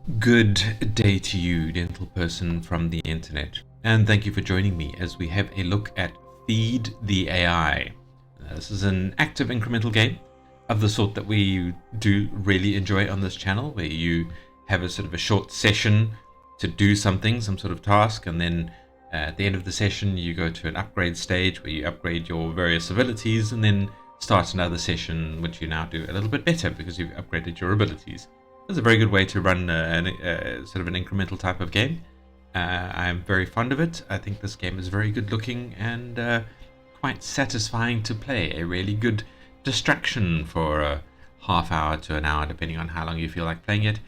Good day to you, dental person from the internet, and thank you for joining me as we have a look at Feed the AI. This is an active incremental game of the sort that we do really enjoy on this channel, where you have a sort of a short session to do something, some sort of task, and then at the end of the session you go to an upgrade stage where you upgrade your various abilities and then start another session which you now do a little bit better because you've upgraded your abilities. It's a very good way to run sort of an incremental type of game. I'm very fond of it. I think this game is very good looking and quite satisfying to play. A really good distraction for a half hour to an hour, depending on how long you feel like playing it.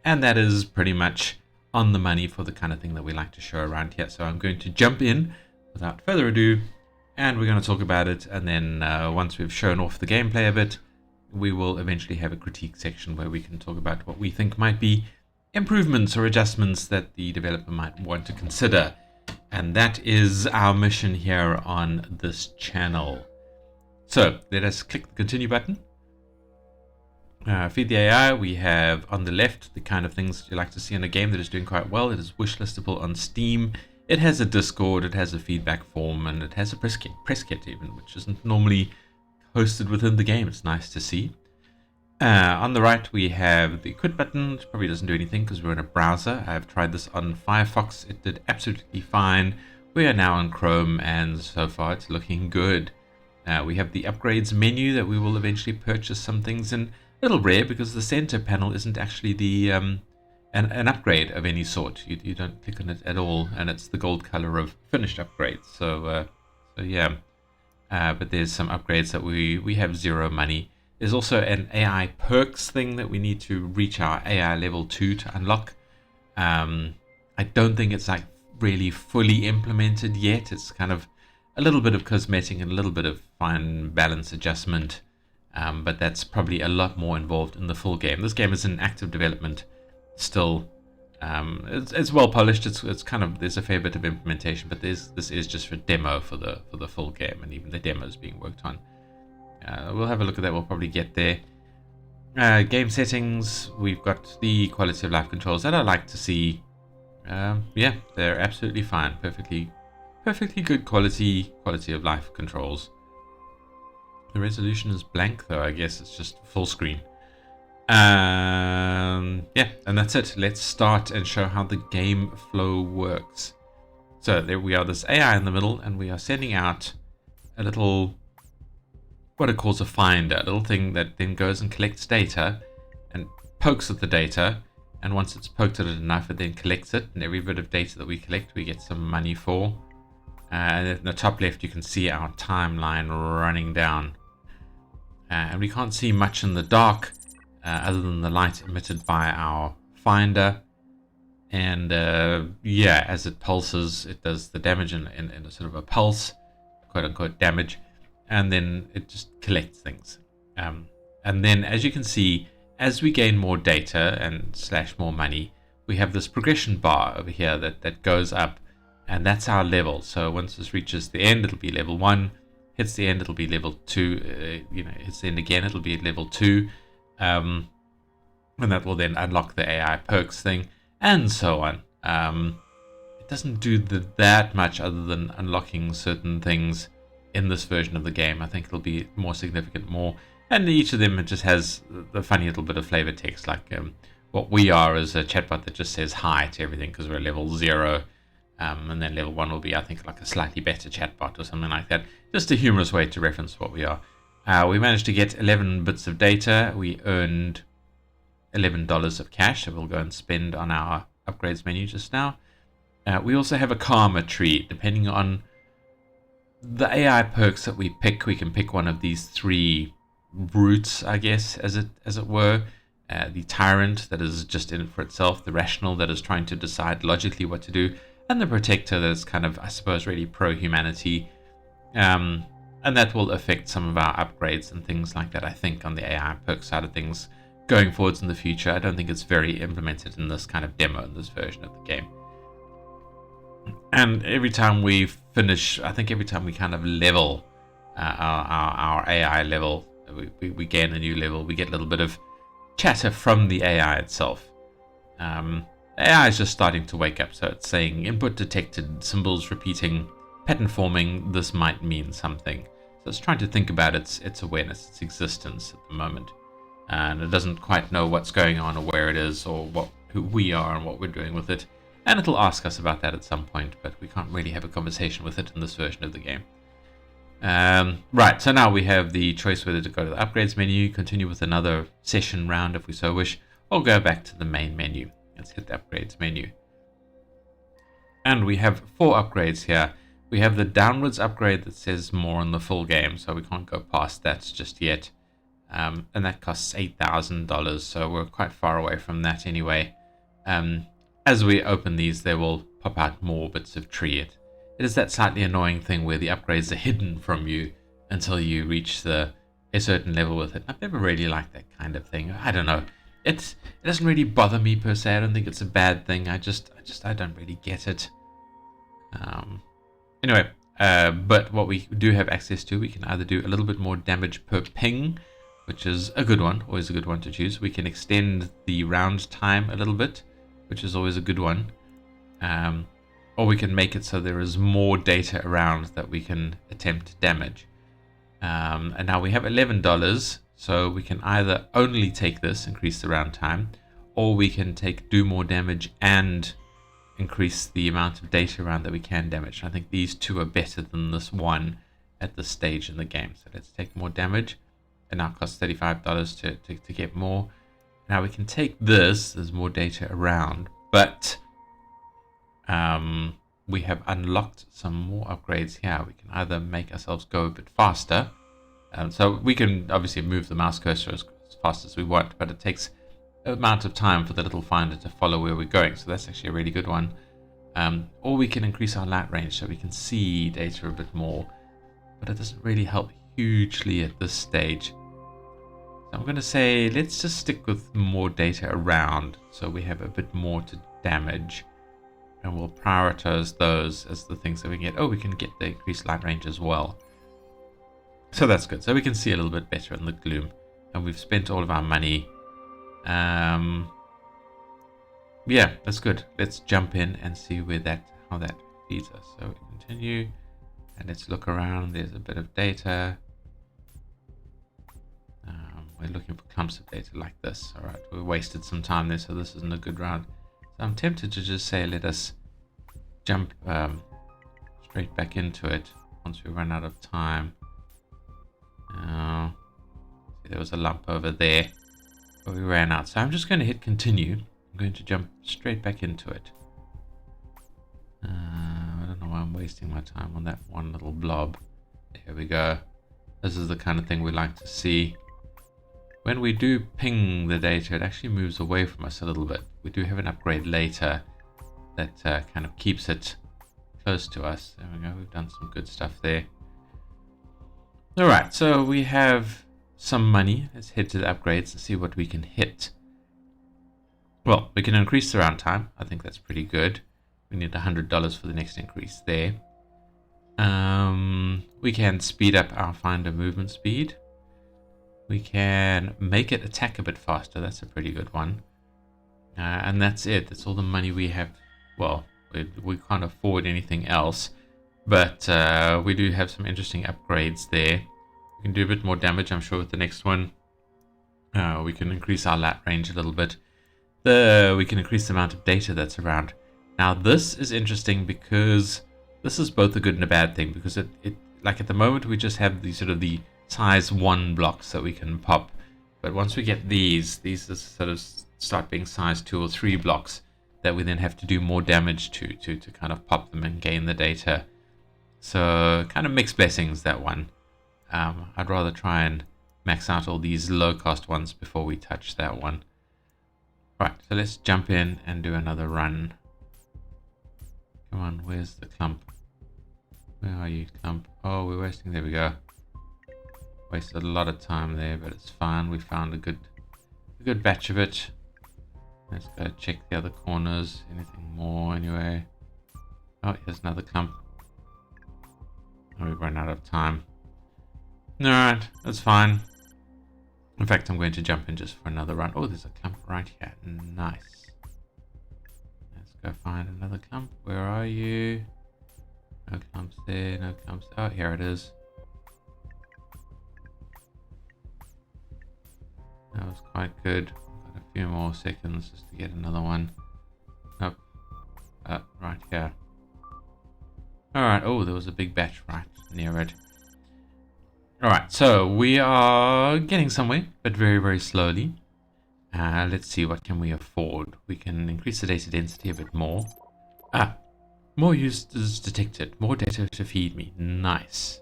And that is pretty much on the money for the kind of thing that we like to show around here. So I'm going to jump in without further ado, and we're going to talk about it. And then once we've shown off the gameplay a bit, we will eventually have a critique section where we can talk about what we think might be improvements or adjustments that the developer might want to consider. And that is our mission here on this channel. So let us click the continue button. Feed the AI, we have on the left the kind of things you like to see in a game that is doing quite well. It is wishlistable on Steam. It has a Discord, it has a feedback form, and it has a press kit even, which isn't normally hosted within the game. It's nice to see. On the right we have the quit button, which probably doesn't do anything because we're in a browser. I've tried this on Firefox. It did absolutely fine. We are now on Chrome and so far it's looking good. We have the upgrades menu that we will eventually purchase some things in. A little rare because the center panel isn't actually the an upgrade of any sort. You don't click on it at all, and it's the gold color of finished upgrades. So yeah. But there's some upgrades that we have zero money. There's also an AI perks thing that we need to reach our AI level 2 to unlock. I don't think it's like really fully implemented yet. It's kind of a little bit of cosmetic and a little bit of fine balance adjustment. But that's probably a lot more involved in the full game. This game is in active development still. It's well polished. It's kind of, there's a fair bit of implementation, but this is just for demo for the full game, and even the demo is being worked on. We'll have a look at that. We'll probably get there. Game settings. We've got the quality of life controls that I like to see. Yeah, they're absolutely fine. Perfectly good quality of life controls. The resolution is blank though. I guess it's just full screen. Yeah, and that's it. Let's start and show how the game flow works. So there we are, this AI in the middle, and we are sending out a little, what it calls a finder, a little thing that then goes and collects data and pokes at the data, and once it's poked at it enough, it then collects it, and every bit of data that we collect we get some money for. And in the top left you can see our timeline running down, and we can't see much in the dark other than the light emitted by our finder. And yeah, as it pulses, it does the damage in a sort of a pulse, quote unquote damage, and then it just collects things. And then, as you can see, as we gain more data and / more money, we have this progression bar over here that goes up, and that's our level. So once this reaches the end, it'll be level 1. Hits the end, it'll be level 2. Hits the end again, it'll be level 2. And that will then unlock the AI perks thing, and so on. It doesn't do that much other than unlocking certain things in this version of the game. I think it'll be more significant more. And each of them, it just has the funny little bit of flavor text, like what we are is a chatbot that just says hi to everything because we're level 0. And then level 1 will be, I think, like a slightly better chatbot or something like that. Just a humorous way to reference what we are. We managed to get 11 bits of data. We earned $11 of cash that we'll go and spend on our upgrades menu just now. We also have a karma tree. Depending on the AI perks that we pick, we can pick one of these 3 routes, I guess, as it were. The tyrant, that is just in it for itself. The rational, that is trying to decide logically what to do. And the protector, that is kind of, I suppose, really pro-humanity. And that will affect some of our upgrades and things like that, I think, on the AI perk side of things going forwards in the future. I don't think it's very implemented in this kind of demo, in this version of the game. And every time we finish, I think every time we kind of level our AI level, we gain a new level, we get a little bit of chatter from the AI itself. AI is just starting to wake up, so it's saying input detected, symbols repeating, pattern forming, this might mean something. So it's trying to think about its awareness, its existence at the moment. And it doesn't quite know what's going on or where it is or who we are and what we're doing with it. And it'll ask us about that at some point, but we can't really have a conversation with it in this version of the game. Right, so now we have the choice whether to go to the upgrades menu, continue with another session round if we so wish, or go back to the main menu. Let's hit the upgrades menu. And we have 4 upgrades here. We have the downwards upgrade that says more on the full game, so we can't go past that just yet. And that costs $8,000, so we're quite far away from that anyway. As we open these, they will pop out more bits of tree. It is that slightly annoying thing where the upgrades are hidden from you until you reach a certain level with it. I've never really liked that kind of thing. I don't know. It doesn't really bother me per se. I don't think it's a bad thing. I don't really get it. Anyway, but what we do have access to, we can either do a little bit more damage per ping, which is a good one, always a good one to choose. We can extend the round time a little bit, which is always a good one. Or we can make it so there is more data around that we can attempt damage. And now we have $11, so we can either only take this, increase the round time, or we can do more damage and increase the amount of data around that we can damage. I think these two are better than this one at this stage in the game. So let's take more damage. It now costs $35 to get more. Now we can take this, there's more data around, but we have unlocked some more upgrades here. We can either make ourselves go a bit faster. So we can obviously move the mouse cursor as fast as we want, but it takes an amount of time for the little finder to follow where we're going. So that's actually a really good one. Or we can increase our light range so we can see data a bit more, but it doesn't really help hugely at this stage. So I'm going to say let's just stick with more data around so we have a bit more to damage, and we'll prioritize those as the things that we can get. Oh, we can get the increased light range as well. So that's good. So we can see a little bit better in the gloom, and we've spent all of our money. Yeah, that's good. Let's jump in and see how that feeds us. So we continue, and let's look around. There's a bit of data. We're looking for clumps of data like this. All right, we wasted some time there, so this isn't a good round. So I'm tempted to just say let us jump straight back into it once we run out of time. See, there was a lump over there, but we ran out. So I'm just going to hit continue. I'm going to jump straight back into it. I don't know why I'm wasting my time on that one little blob. There we go. This is the kind of thing we like to see. When we do ping the data, it actually moves away from us a little bit. We do have an upgrade later that kind of keeps it close to us. There we go. We've done some good stuff there. All right, so we have some money. Let's head to the upgrades and see what we can hit. Well, we can increase the round time. I think that's pretty good. We need $100 for the next increase there. We can speed up our finder movement speed. We can make it attack a bit faster. That's a pretty good one. And that's it. That's all the money we have. Well, we can't afford anything else. But we do have some interesting upgrades there. We can do a bit more damage, I'm sure, with the next one. We can increase our lat range a little bit. We can increase the amount of data that's around. Now, this is interesting because this is both a good and a bad thing. Because it like at the moment, we just have the sort of the size 1 blocks that we can pop, but once we get these sort of start being size 2 or 3 blocks that we then have to do more damage to kind of pop them and gain the data. So kind of mixed blessings, that one. I'd rather try and max out all these low cost ones before we touch that one. Right, so let's jump in and do another run. Come on, where's the clump? Where are you, clump? Oh, we're wasting. There we go. Wasted a lot of time there, but it's fine. We found a good batch of it. Let's go check the other corners. Anything more anyway? Oh, here's another clump. Oh, we've run out of time. Alright, that's fine. In fact, I'm going to jump in just for another run. Oh, there's a clump right here. Nice. go find another clump. Where are you? No clumps there, no clumps. Oh, here it is. That was quite good. Got a few more seconds just to get another one. Nope. Right here. Alright, oh, there was a big batch right near it. Alright, so we are getting somewhere, but very, very slowly. Let's see, what can we afford? We can increase the data density a bit more. More users detected. More data to feed me. Nice.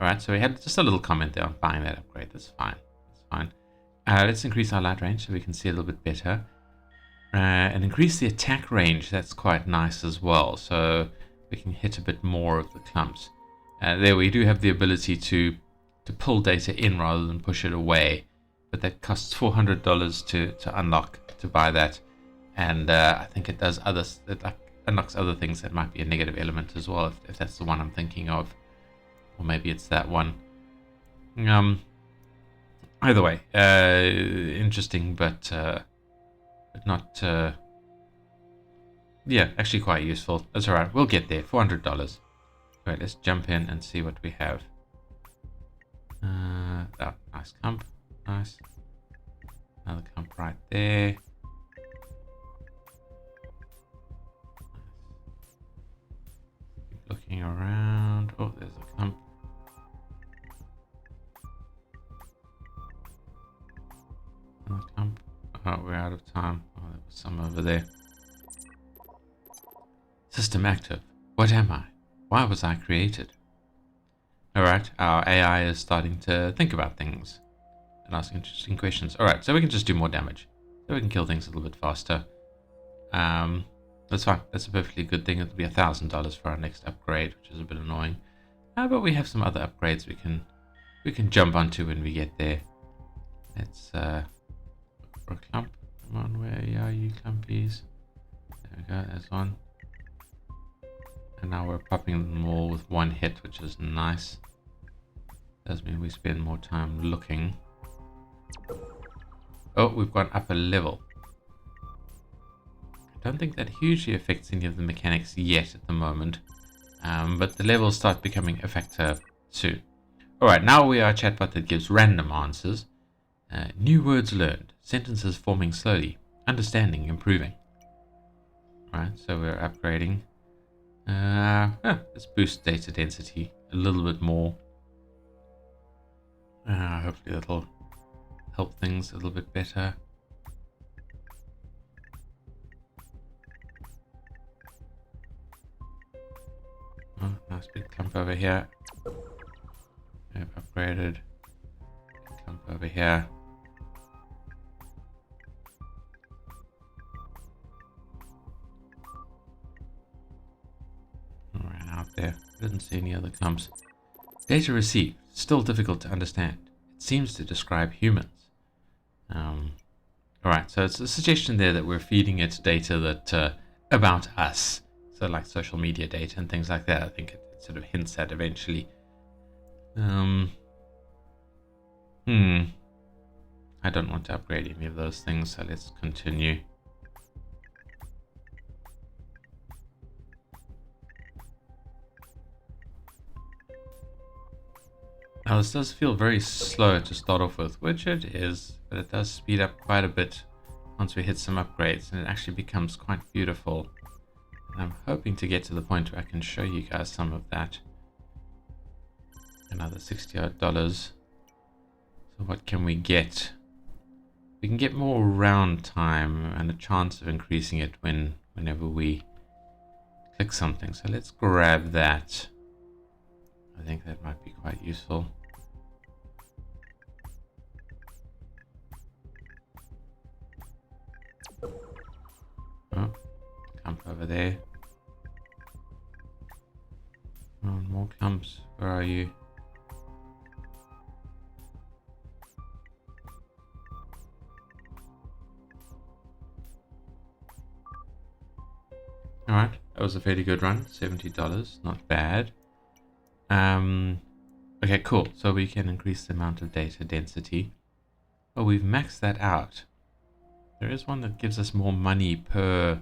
Alright, so we had just a little comment there on buying that upgrade. That's fine. That's fine. Let's increase our light range so we can see a little bit better. And increase the attack range. That's quite nice as well. So we can hit a bit more of the clumps. There we do have the ability to pull data in rather than push it away. But that costs $400 to unlock, to buy that. And I think it does others. It unlocks other things that might be a negative element as well, if that's the one I'm thinking of. Or maybe it's that one. Either way, interesting, but not... yeah, actually quite useful. That's alright, we'll get there. $400. Right, let's jump in and see what we have. Oh, nice clump. Nice. Another clump right there. Keep looking around. Oh, there's a clump. Another clump. Oh, we're out of time. Oh, there was some over there. System active. What am I? Why was I created? Alright, our AI is starting to think about things and ask interesting questions. Alright, so we can just do more damage. So we can kill things a little bit faster. That's fine. That's a perfectly good thing. It'll be $1,000 for our next upgrade, which is a bit annoying. But we have some other upgrades we can jump onto when we get there. Let's look for a clump. Come on, where are you, clumpies? There we go, there's one. And now we're popping them all with one hit, which is nice. Does mean we spend more time looking. Oh, we've gone up a level. I don't think that hugely affects any of the mechanics yet at the moment. But the levels start becoming a factor soon. Alright, now we are a chatbot that gives random answers. New words learned. Sentences forming slowly. Understanding improving. Alright, so we're upgrading. Let's boost data density a little bit more. Hopefully that'll help things a little bit better. Oh, nice big clump over here. I've upgraded. Big clump over here. Ran out there. Didn't see any other clumps. Data received. Still difficult to understand. It seems to describe humans. Alright, so it's a suggestion there that we're feeding it data that about us. So like social media data and things like that. I think it sort of hints at eventually. I don't want to upgrade any of those things, so let's continue. Now this does feel very slow to start off with, which it is, but it does speed up quite a bit once we hit some upgrades, and it actually becomes quite beautiful. And I'm hoping to get to the point where I can show you guys some of that. Another $60 odd. So what can we get? We can get more round time and a chance of increasing it whenever we click something. So let's grab that. I think that might be quite useful. Oh, clump over there. Oh, more clumps. Where are you? Alright, that was a fairly good run. $70, not bad. Okay, cool. So we can increase the amount of data density. Oh, we've maxed that out. There is one that gives us more money per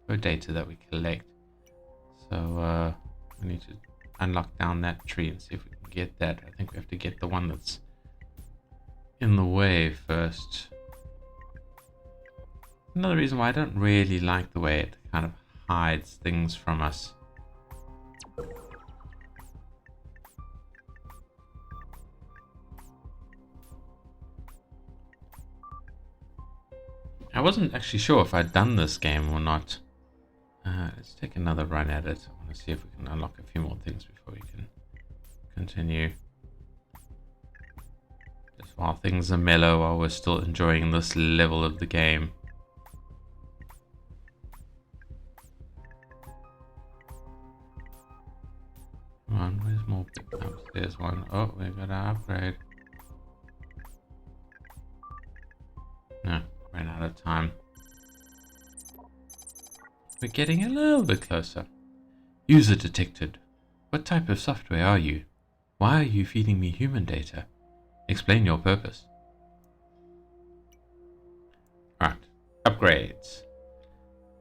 per data that we collect. So we need to unlock down that tree and see if we can get that. I think we have to get the one that's in the way first. Another reason why I don't really like the way it kind of hides things from us. I wasn't actually sure if I'd done this game or not. Let's take another run at it. I want to see if we can unlock a few more things before we can continue. Just while things are mellow, while we're still enjoying this level of the game. Come on, where's more big bumps? There's one. Oh, we got to upgrade. No, ran out of time. We're getting a little bit closer. User detected. What type of software are you? Why are you feeding me human data? Explain your purpose. Alright, upgrades.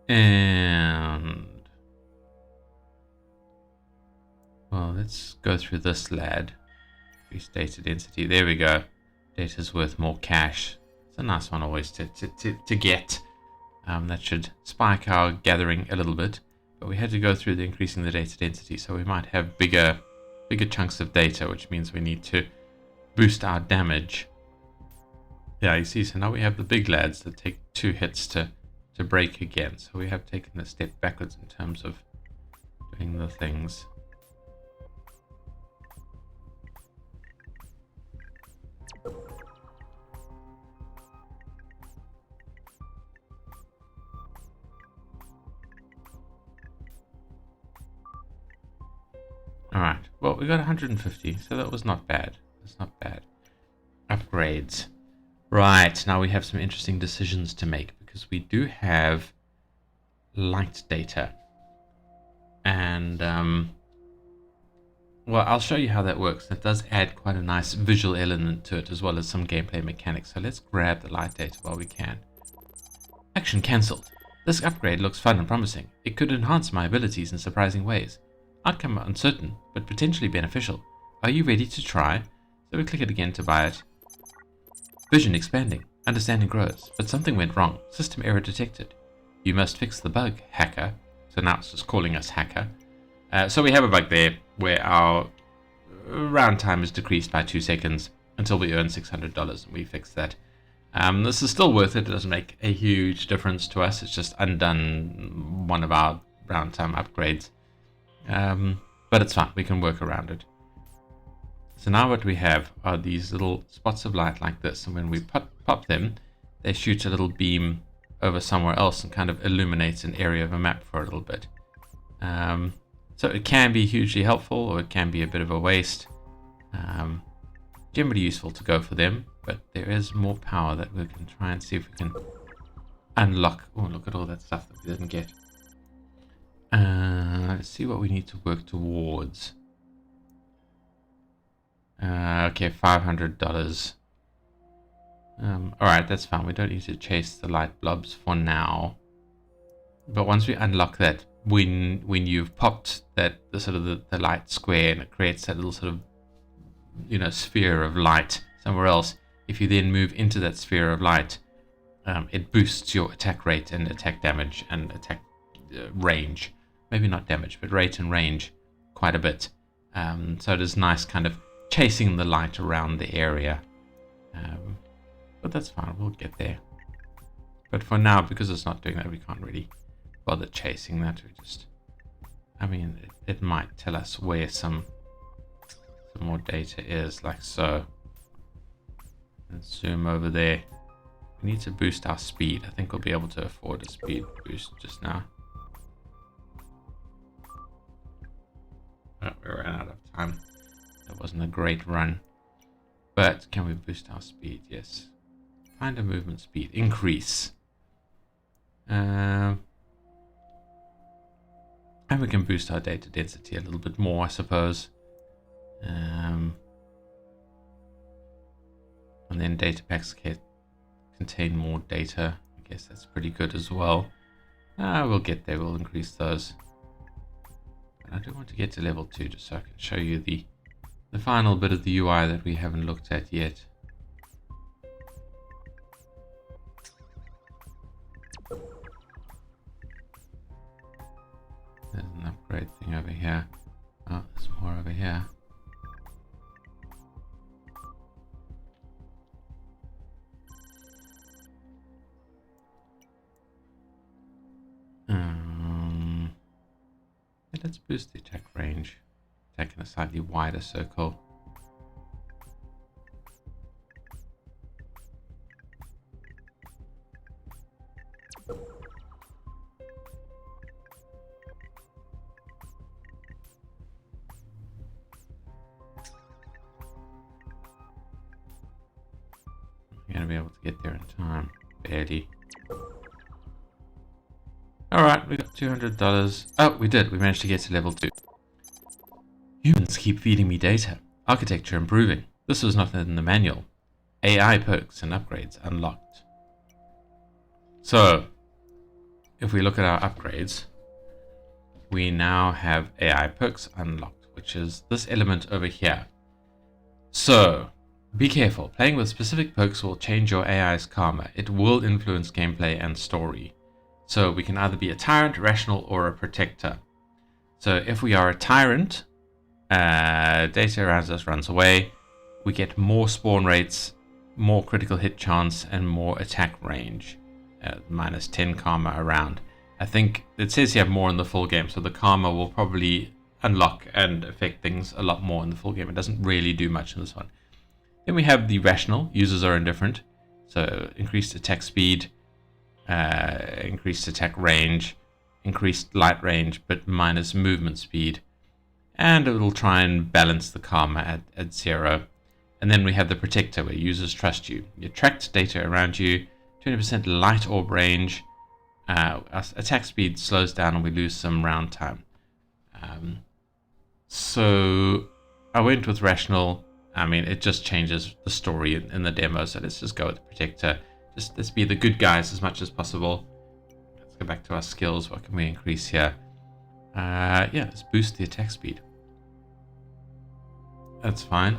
And... well, let's go through this lad. Increase data density. There we go. Data's worth more cash. It's a nice one always to get. That should spike our gathering a little bit. But we had to go through the increasing the data density, so we might have bigger chunks of data, which means we need to boost our damage. Yeah, you see, so now we have the big lads that take 2 hits to break again. So we have taken a step backwards in terms of doing the things. Alright, well, we got 150, so that was not bad. That's not bad. Upgrades. Right, now we have some interesting decisions to make, because we do have light data. And, well, I'll show you how that works. That does add quite a nice visual element to it, as well as some gameplay mechanics. So let's grab the light data while we can. Action cancelled. This upgrade looks fun and promising. It could enhance my abilities in surprising ways. Outcome uncertain, but potentially beneficial. Are you ready to try? So we click it again to buy it. Vision expanding. Understanding grows. But something went wrong. System error detected. You must fix the bug, hacker. So now it's just calling us hacker. So we have a bug there where our round time is decreased by 2 seconds until we earn $600, and we fix that. This is still worth it. It doesn't make a huge difference to us. It's just undone one of our round time upgrades. But it's fine, we can work around it. So now what we have are these little spots of light like this, and when we pop them, they shoot a little beam over somewhere else and kind of illuminates an area of a map for a little bit. So it can be hugely helpful, or it can be a bit of a waste. Generally useful to go for them, but there is more power that we can try and see if we can unlock. Oh, look at all that stuff that we didn't get. Let's see what we need to work towards. Okay, $500. Alright, that's fine. We don't need to chase the light blobs for now. But once we unlock that, when you've popped the light square, and it creates that little sort of sphere of light somewhere else, if you then move into that sphere of light, it boosts your attack rate and attack damage and attack range. Maybe not damage, but rate and range quite a bit. So it is nice kind of chasing the light around the area. But that's fine, we'll get there. But for now, because it's not doing that, we can't really bother chasing that. We just, it might tell us where some more data is, like so. Let's zoom over there. We need to boost our speed. I think we'll be able to afford a speed boost just now. Oh, we ran out of time. That wasn't a great run. But can we boost our speed? Yes. Find a movement speed. Increase. And we can boost our data density a little bit more, I suppose. And then data packs contain more data. I guess that's pretty good as well. We'll get there. We'll increase those. But I do want to get to level 2 just so I can show you the final bit of the UI that we haven't looked at yet. There's an upgrade thing over here. Oh, there's more over here. Let's boost the attack range. Attack in a slightly wider circle. We're going to be able to get there in time. Barely. Alright, we got $200. Oh, we did. We managed to get to level 2. Humans keep feeding me data. Architecture improving. This was not in the manual. AI perks and upgrades unlocked. So, if we look at our upgrades, we now have AI perks unlocked, which is this element over here. So, be careful. Playing with specific perks will change your AI's karma. It will influence gameplay and story. So we can either be a tyrant, rational, or a protector. So if we are a tyrant, data around us runs away. We get more spawn rates, more critical hit chance, and more attack range. Minus 10 karma around. I think it says you have more in the full game, so the karma will probably unlock and affect things a lot more in the full game. It doesn't really do much in this one. Then we have the rational. Users are indifferent. So increased attack speed, increased attack range, increased light range, but minus movement speed. And it will try and balance the karma at 0. And then we have the protector, where users trust you. You attract data around you, 20% light orb range, attack speed slows down, and we lose some round time. So I went with rational. I mean, it just changes the story in the demo, so let's just go with the protector. Let's be the good guys as much as possible. Let's go back to our skills. What can we increase here? Yeah, let's boost the attack speed. That's fine.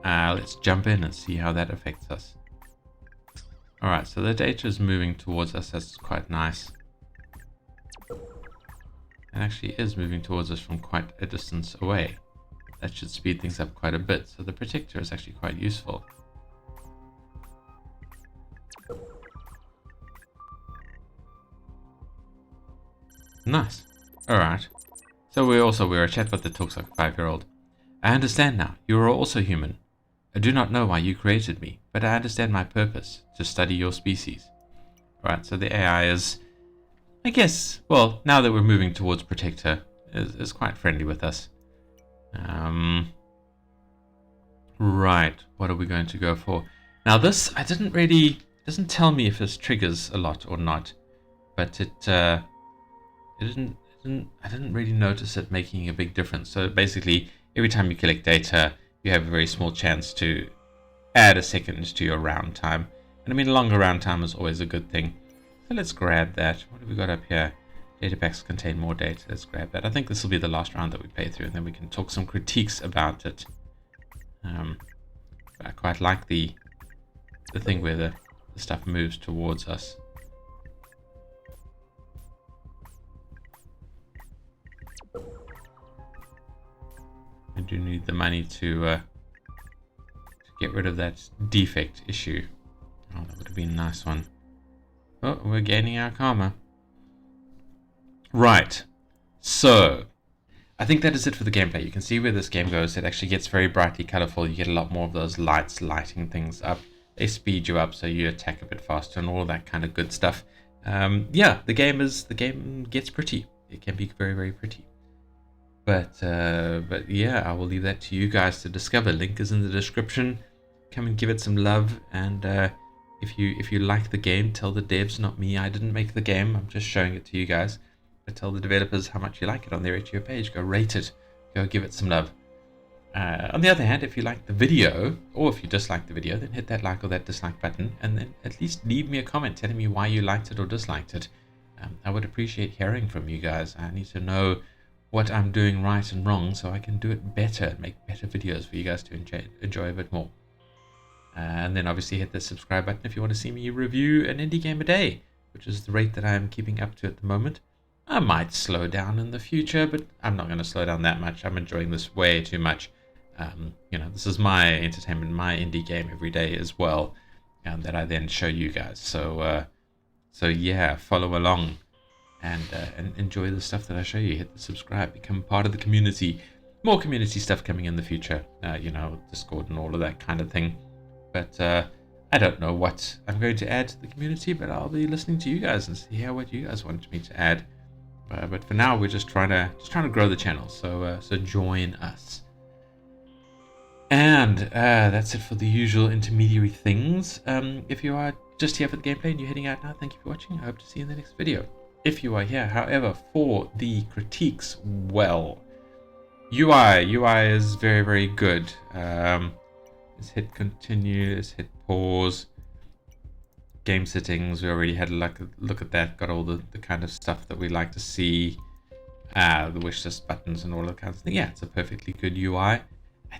Let's jump in and see how that affects us. Alright, so the data is moving towards us. That's quite nice. It actually is moving towards us from quite a distance away. That should speed things up quite a bit. So the protector is actually quite useful. Nice. Alright. So we're a chatbot that talks like a 5-year-old. I understand now. You are also human. I do not know why you created me, but I understand my purpose, to study your species. Alright, so the AI is, I guess, well, now that we're moving towards Protector, is quite friendly with us. Right, what are we going to go for? Now this, doesn't tell me if this triggers a lot or not, but I didn't really notice it making a big difference. So basically, every time you collect data, you have a very small chance to add a second to your round time. And I mean, longer round time is always a good thing. So let's grab that. What have we got up here? Data packs contain more data. Let's grab that. I think this will be the last round that we play through, and then we can talk some critiques about it. I quite like the thing where the stuff moves towards us. I do need the money to get rid of that defect issue. Oh, that would have been a nice one. Oh, we're gaining our karma. Right. So, I think that is it for the gameplay. You can see where this game goes. It actually gets very brightly colorful. You get a lot more of those lights lighting things up. They speed you up so you attack a bit faster and all that kind of good stuff. Yeah, the game gets pretty. It can be very, very pretty. But yeah, I will leave that to you guys to discover. Link is in the description. Come and give it some love. And if you like the game, tell the devs, not me. I didn't make the game. I'm just showing it to you guys. But tell the developers how much you like it on their itch.io page. Go rate it. Go give it some love. On the other hand, if you like the video, or if you dislike the video, then hit that like or that dislike button, and then at least leave me a comment telling me why you liked it or disliked it. I would appreciate hearing from you guys. I need to know what I'm doing right and wrong so I can do it better, make better videos for you guys to enjoy a bit more. And then obviously hit the subscribe button if you want to see me review an indie game a day, which is the rate that I'm keeping up to at the moment. I might slow down in the future, but I'm not going to slow down that much. I'm enjoying this way too much. This is my entertainment, my indie game every day as well, that I then show you guys. So yeah, follow along and enjoy the stuff that I show you. Hit the subscribe, become part of the community. More community stuff coming in the future, Discord and all of that kind of thing. But I don't know what I'm going to add to the community, but I'll be listening to you guys and see what you guys want me to add. But for now, we're just trying to grow the channel. So join us. And that's it for the usual intermediary things. If you are just here for the gameplay and you're heading out now, thank you for watching. I hope to see you in the next video. If you are here, however, for the critiques, well, UI is very, very good. Let's hit continue, let's hit pause. Game settings, we already had a look at that, got all the kind of stuff that we like to see. The wish list buttons and all that kind of thing. Yeah, it's a perfectly good UI. I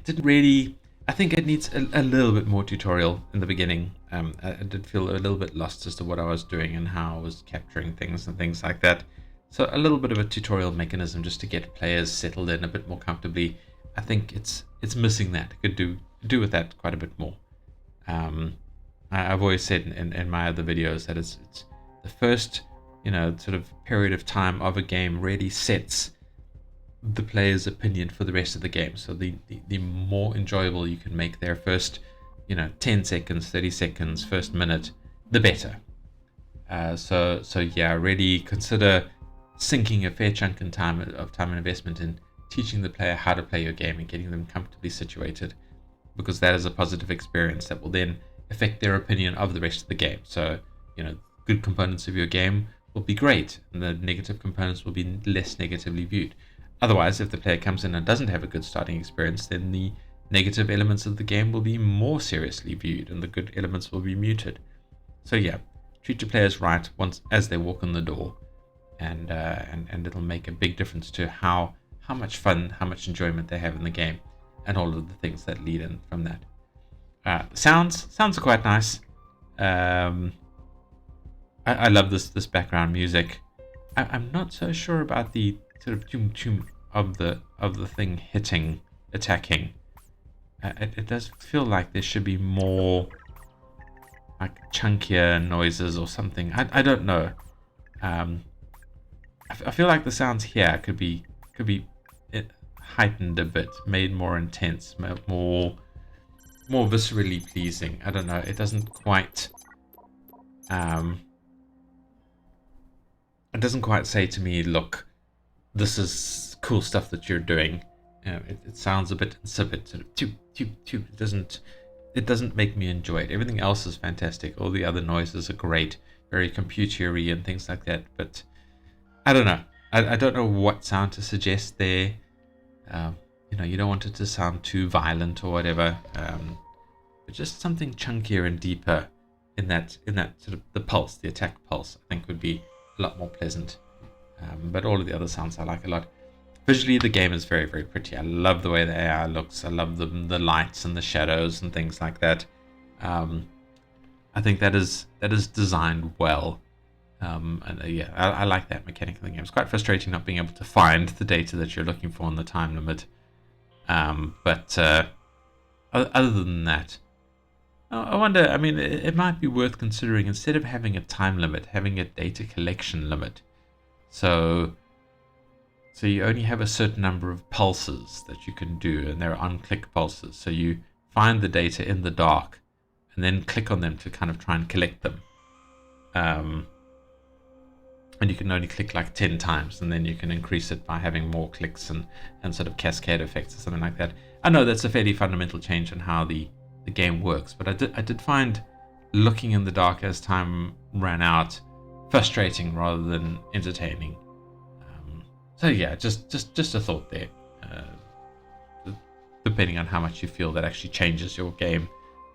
think it needs a little bit more tutorial in the beginning. I did feel a little bit lost as to what I was doing and how I was capturing things and things like that. So a little bit of a tutorial mechanism just to get players settled in a bit more comfortably. I think it's missing that. I could do with that quite a bit more. I've always said in my other videos that it's the first sort of period of time of a game really sets the player's opinion for the rest of the game. So the more enjoyable you can make their first 10 seconds, 30 seconds, first minute, the better. So yeah, really consider sinking a fair chunk of time and investment in teaching the player how to play your game and getting them comfortably situated, because that is a positive experience that will then affect their opinion of the rest of the game. So good components of your game will be great and the negative components will be less negatively viewed. Otherwise, if the player comes in and doesn't have a good starting experience, then the negative elements of the game will be more seriously viewed and the good elements will be muted. So yeah, treat your players right as they walk in the door, and it'll make a big difference to how much fun, how much enjoyment they have in the game, and all of the things that lead in from that. Sounds are quite nice. I love this background music. I'm not so sure about the sort of chum chum of the thing attacking. It does feel like there should be more like chunkier noises or something. I don't know. I feel like the sounds here could be heightened a bit, made more intense, more viscerally pleasing. I don't know. It doesn't quite. It doesn't quite say to me, look, this is cool stuff that you're doing. It sounds a bit insipid, sort of toop, toop, toop. It doesn't make me enjoy it. Everything else is fantastic. All the other noises are great, very computery and things like that. But I don't know. I don't know what sound to suggest there. You don't want it to sound too violent or whatever. But just something chunkier and deeper in that sort of the pulse, the attack pulse, I think would be a lot more pleasant. But all of the other sounds I like a lot. Visually, the game is very, very pretty. I love the way the AI looks. I love the lights and the shadows and things like that. I think that is designed well. Yeah, I like that mechanic of the game. It's quite frustrating not being able to find the data that you're looking for in the time limit. But other than that, I wonder, I mean, it might be worth considering, instead of having a time limit, having a data collection limit. So you only have a certain number of pulses that you can do, and they're on-click pulses. So you find the data in the dark and then click on them to kind of try and collect them. And you can only click like 10 times, and then you can increase it by having more clicks and sort of cascade effects or something like that. I know that's a fairly fundamental change in how the game works, but I did find looking in the dark as time ran out frustrating rather than entertaining. So yeah, just a thought there. Depending on how much you feel that actually changes your game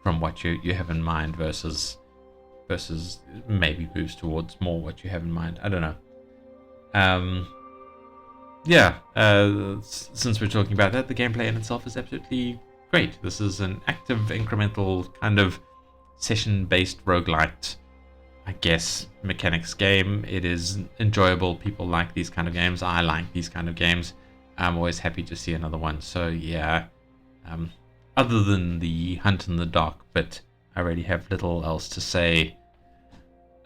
from what you have in mind versus versus maybe moves towards more what you have in mind. I don't know. Yeah, since we're talking about that, the gameplay in itself is absolutely great. This is an active, incremental kind of session-based roguelite, I guess, mechanics game. It is enjoyable. People like these kind of games. I like these kind of games. I'm always happy to see another one. So yeah, other than the hunt in the dark bit, I really have little else to say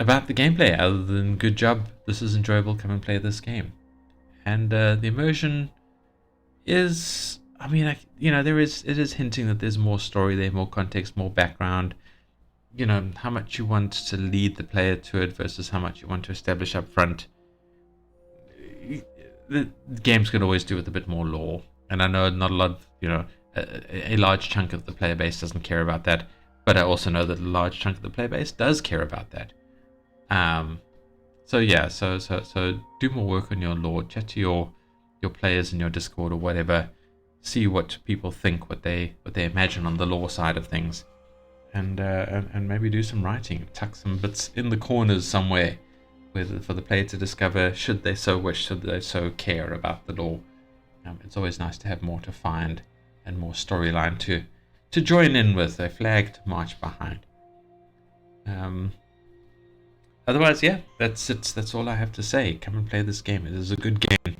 about the gameplay other than good job. This is enjoyable. Come and play this game. And the immersion is, I mean, it is hinting that there's more story there, more context, more background. How much you want to lead the player to it versus how much you want to establish up front. The games could always do with a bit more lore. And I know not a lot of, a large chunk of the player base doesn't care about that. But I also know that a large chunk of the player base does care about that. So yeah, so do more work on your lore. Chat to your players in your Discord or whatever. See what people think, what they imagine on the lore side of things, and maybe do some writing. Tuck some bits in the corners somewhere, for the player to discover, should they so wish, should they so care about the lore. It's always nice to have more to find and more storyline to join in with, a flag to march behind. Otherwise, yeah, that's it. That's all I have to say. Come and play this game. It is a good game.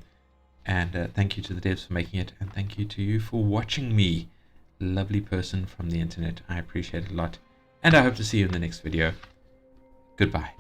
And thank you to the devs for making it. And thank you to you for watching me. Lovely person from the internet. I appreciate it a lot. And I hope to see you in the next video. Goodbye.